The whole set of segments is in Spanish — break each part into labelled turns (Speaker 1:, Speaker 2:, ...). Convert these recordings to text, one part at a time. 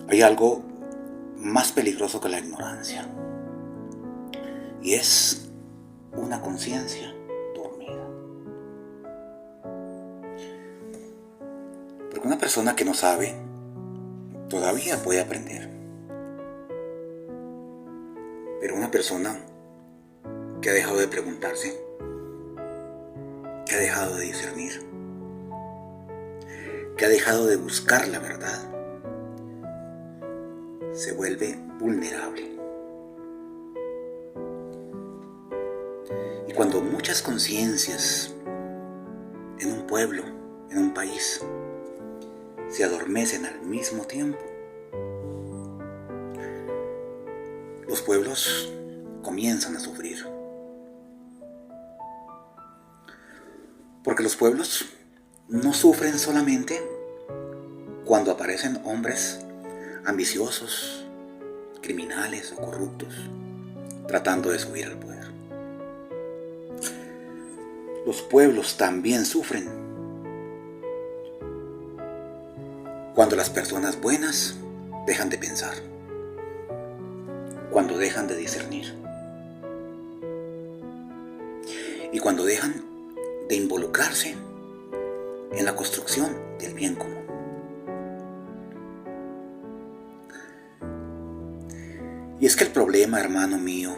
Speaker 1: Hay algo más peligroso que la ignorancia, y es una conciencia dormida. Porque una persona que no sabe todavía puede aprender, pero una persona que ha dejado de preguntarse, que ha dejado de discernir, que ha dejado de buscar la verdad, se vuelve vulnerable. Y cuando muchas conciencias en un pueblo, en un país, se adormecen al mismo tiempo, los pueblos comienzan a sufrir. Porque los pueblos no sufren solamente cuando aparecen hombres ambiciosos, criminales o corruptos, tratando de subir al poder. Los pueblos también sufren cuando las personas buenas dejan de pensar, cuando dejan de discernir y cuando dejan de involucrarse en la construcción del bien común. Y es que el problema, hermano mío,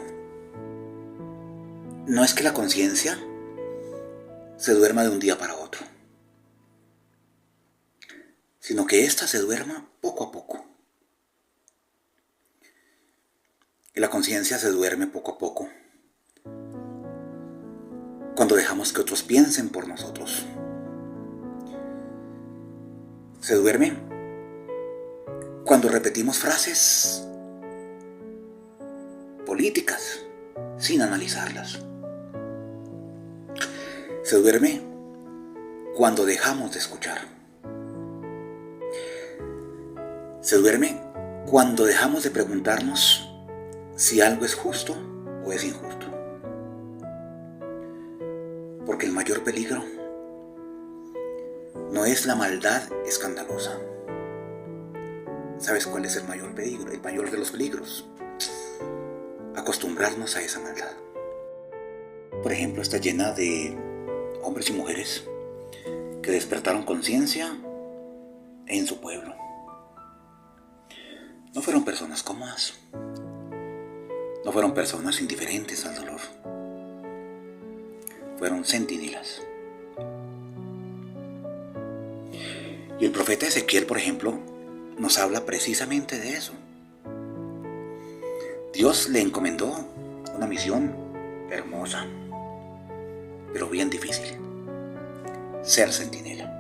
Speaker 1: no es que la conciencia se duerma de un día para otro, sino que ésta se duerma poco a poco. Y la conciencia se duerme poco a poco cuando dejamos que otros piensen por nosotros. Se duerme cuando repetimos frases políticas sin analizarlas. Se duerme cuando dejamos de escuchar. Se duerme cuando dejamos de preguntarnos si algo es justo o es injusto. Porque el mayor peligro no es la maldad escandalosa. ¿Sabes cuál es el mayor peligro? El mayor de los peligros: acostumbrarnos a esa maldad. Por ejemplo, está llena de hombres y mujeres que despertaron conciencia en su pueblo. No fueron personas cómodas, no fueron personas indiferentes al dolor, fueron centinelas. Y el profeta Ezequiel, por ejemplo, nos habla precisamente de eso. Dios le encomendó una misión hermosa, pero bien difícil: ser centinela.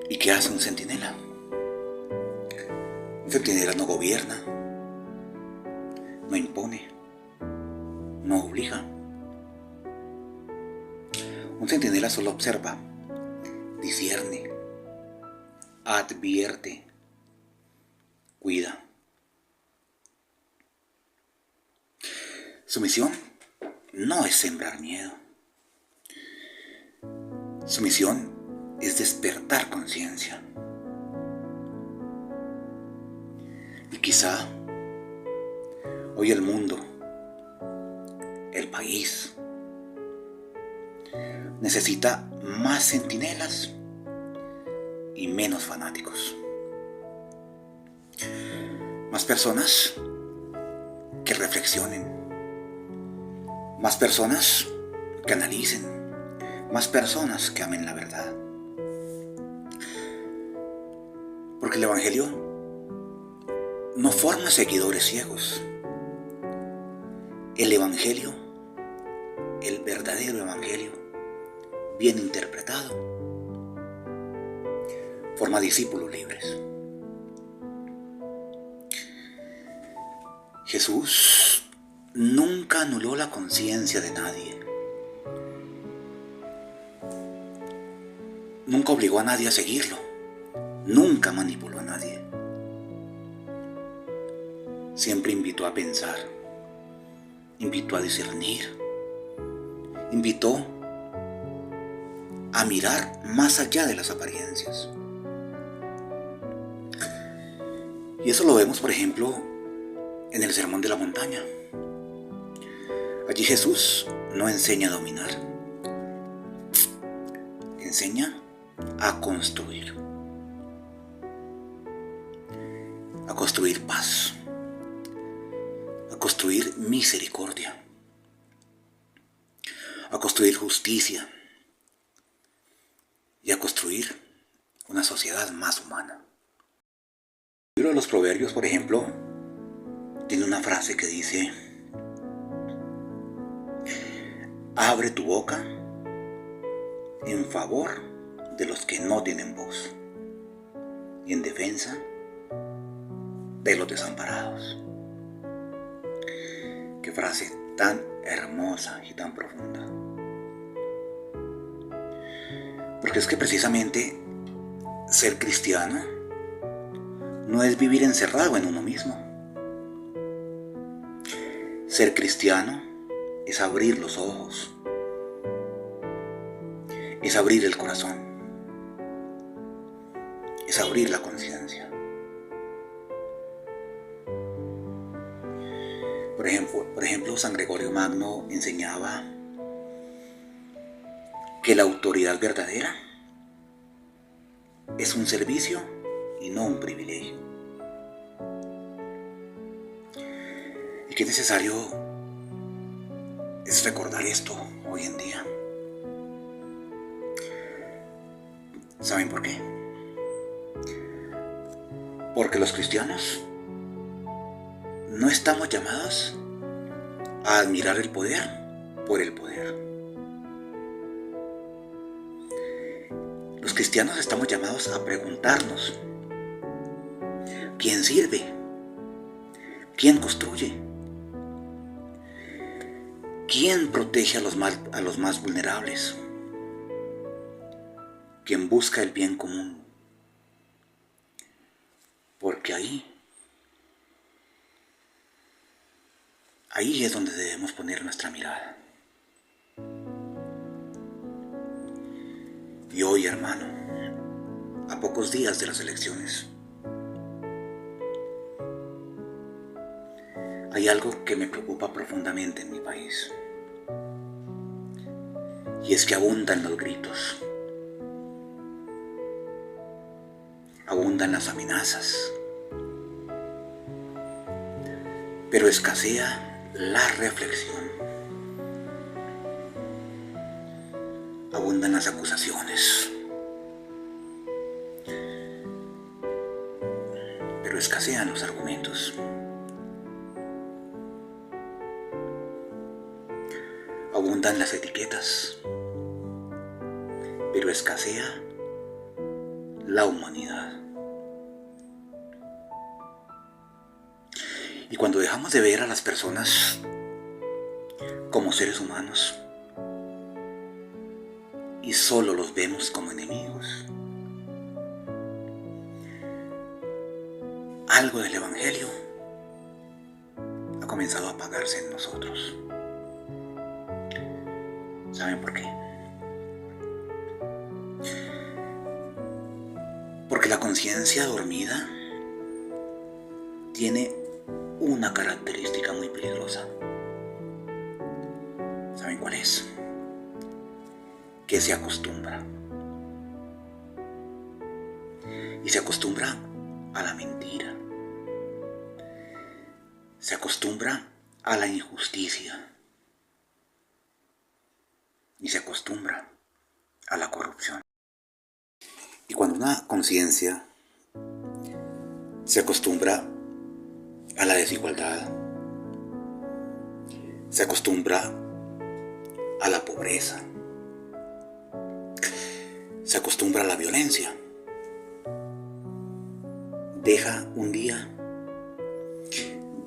Speaker 1: ¿Y qué hace un centinela? Un centinela no gobierna, no impone, no obliga. Un centinela solo observa, discierne, advierte, cuida. Su misión no es sembrar miedo. Su misión es despertar conciencia. Y quizá hoy el mundo, el país, necesita más centinelas y menos fanáticos. Más personas que reflexionen, más personas que analicen, más personas que amen la verdad. Porque el Evangelio no forma seguidores ciegos. El Evangelio, el verdadero Evangelio, bien interpretado, forma discípulos libres. Jesús nunca anuló la conciencia de nadie. Nunca obligó a nadie a seguirlo. Nunca manipuló a nadie. Siempre invitó a pensar, invitó a discernir, invitó a mirar más allá de las apariencias. Y eso lo vemos, por ejemplo, en el Sermón de la Montaña. Allí Jesús no enseña a dominar, enseña a construir paz, a construir misericordia, a construir justicia y a construir una sociedad más humana. El libro de los Proverbios, por ejemplo, tiene una frase que dice: abre tu boca en favor de los que no tienen voz y en defensa de los desamparados. Qué frase tan hermosa y tan profunda. Porque es que precisamente ser cristiano no es vivir encerrado en uno mismo. Ser cristiano es abrir los ojos, es abrir el corazón, es abrir la conciencia. Por ejemplo, San Gregorio Magno enseñaba que la autoridad verdadera es un servicio y no un privilegio. Y qué necesario es recordar esto hoy en día. ¿Saben por qué? Porque los cristianos no estamos llamados a admirar el poder por el poder. Los cristianos estamos llamados a preguntarnos: ¿quién sirve? ¿Quién construye? ¿Quién protege a los más vulnerables? ¿Quién busca el bien común? Porque ahí es donde debemos poner nuestra mirada. Y hoy, hermano, a pocos días de las elecciones, hay algo que me preocupa profundamente en mi país. Y es que abundan los gritos, abundan las amenazas, pero escasea la reflexión. Abundan las acusaciones, pero escasean los argumentos. Abundan las etiquetas, pero escasea la humanidad. Y cuando dejamos de ver a las personas como seres humanos y solo los vemos como enemigos, algo del Evangelio ha comenzado a apagarse en nosotros. ¿Saben por qué? Porque la conciencia dormida tiene una característica muy peligrosa. ¿Saben cuál es? Que se acostumbra. Y se acostumbra a la mentira. Se acostumbra a la injusticia. Y se acostumbra a la corrupción. Y cuando una conciencia se acostumbra a la desigualdad, se acostumbra a la pobreza, se acostumbra a la violencia, deja un día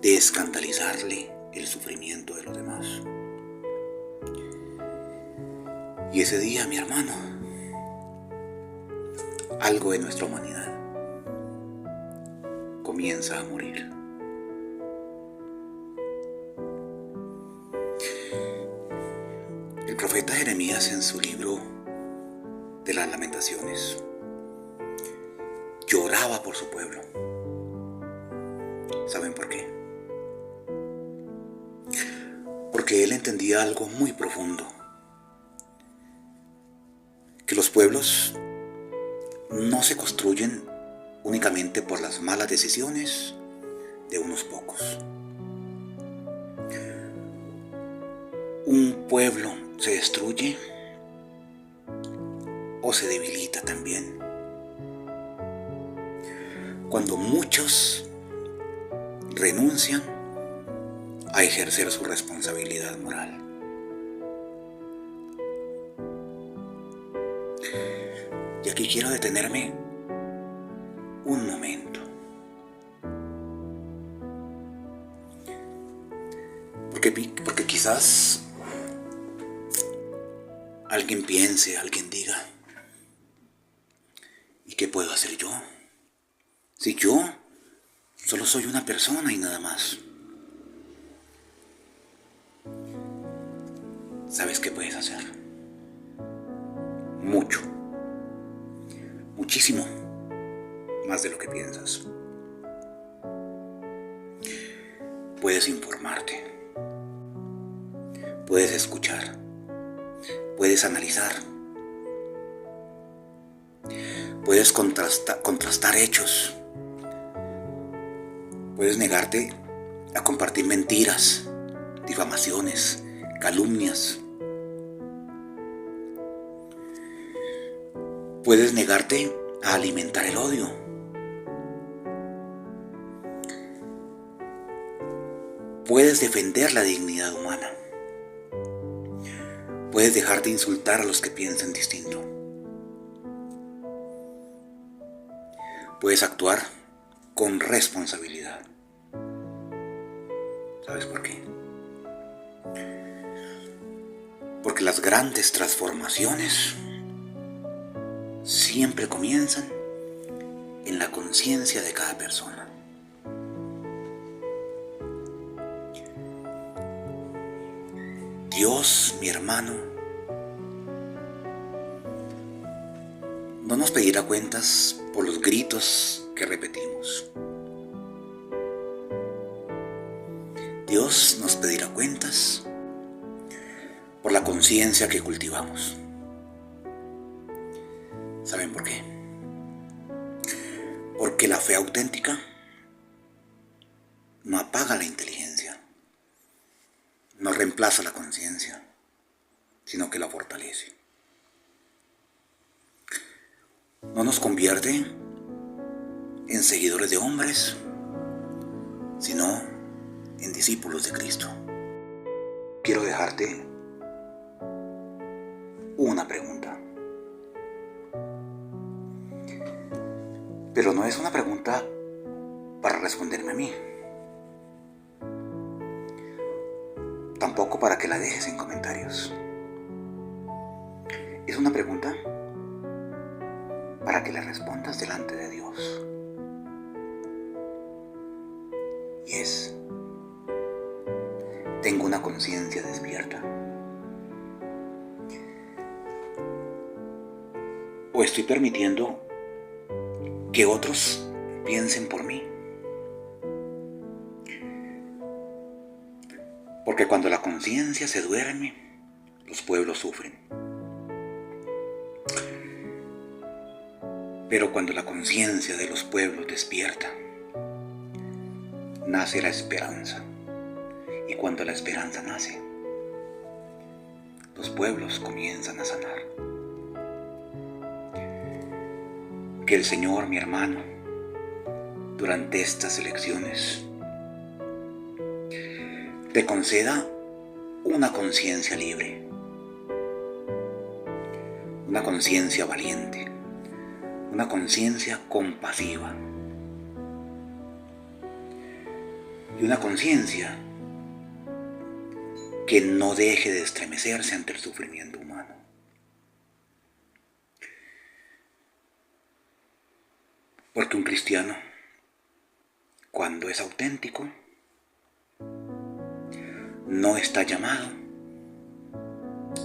Speaker 1: de escandalizarle el sufrimiento de los demás. Y ese día, mi hermano, algo de nuestra humanidad comienza a morir. El profeta Jeremías, en su libro de las Lamentaciones, lloraba por su pueblo ¿Saben por qué? Porque él entendía algo muy profundo, que los pueblos no se construyen únicamente por las malas decisiones de unos pocos. Un pueblo se destruye o se debilita también cuando muchos renuncian a ejercer su responsabilidad moral. Y aquí quiero detenerme un momento, porque quizás alguien piense, alguien diga, ¿y qué puedo hacer yo? Si yo solo soy una persona y nada más. ¿Sabes qué puedes hacer? Mucho, muchísimo más de lo que piensas. Puedes informarte, puedes escuchar, puedes analizar, puedes contrastar hechos, puedes negarte a compartir mentiras, difamaciones, calumnias. Puedes negarte a alimentar el odio. Puedes defender la dignidad humana. Puedes dejarte insultar a los que piensan distinto. Puedes actuar con responsabilidad. ¿Sabes por qué? Porque las grandes transformaciones siempre comienzan en la conciencia de cada persona. Dios, mi hermano, no nos pedirá cuentas por los gritos que repetimos. Dios nos pedirá cuentas por la conciencia que cultivamos. ¿Saben por qué? Porque la fe auténtica no apaga la inteligencia, no reemplaza la conciencia, sino que la fortalece. No nos convierte en seguidores de hombres, sino en discípulos de Cristo. Quiero dejarte una pregunta. Pero no es una pregunta para responderme a mí. Tampoco para que la dejes en comentarios. Es una pregunta para que la respondas delante de Dios. Y es: ¿tengo una conciencia despierta? ¿O estoy permitiendo que otros piensen por mí? Porque cuando la conciencia se duerme, los pueblos sufren. Pero cuando la conciencia de los pueblos despierta, nace la esperanza. Y cuando la esperanza nace, los pueblos comienzan a sanar. Que el Señor, mi hermano, durante estas elecciones, te conceda una conciencia libre, una conciencia valiente, una conciencia compasiva y una conciencia que no deje de estremecerse ante el sufrimiento humano. Porque un cristiano, cuando es auténtico, no está llamado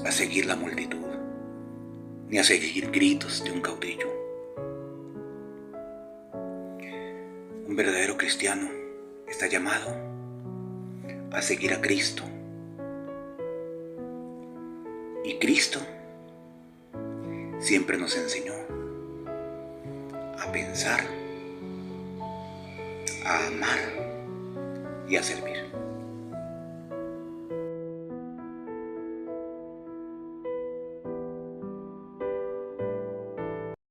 Speaker 1: a seguir la multitud, ni a seguir gritos de un caudillo. Un verdadero cristiano está llamado a seguir a Cristo. Y Cristo siempre nos enseñó a pensar, a amar y a servir.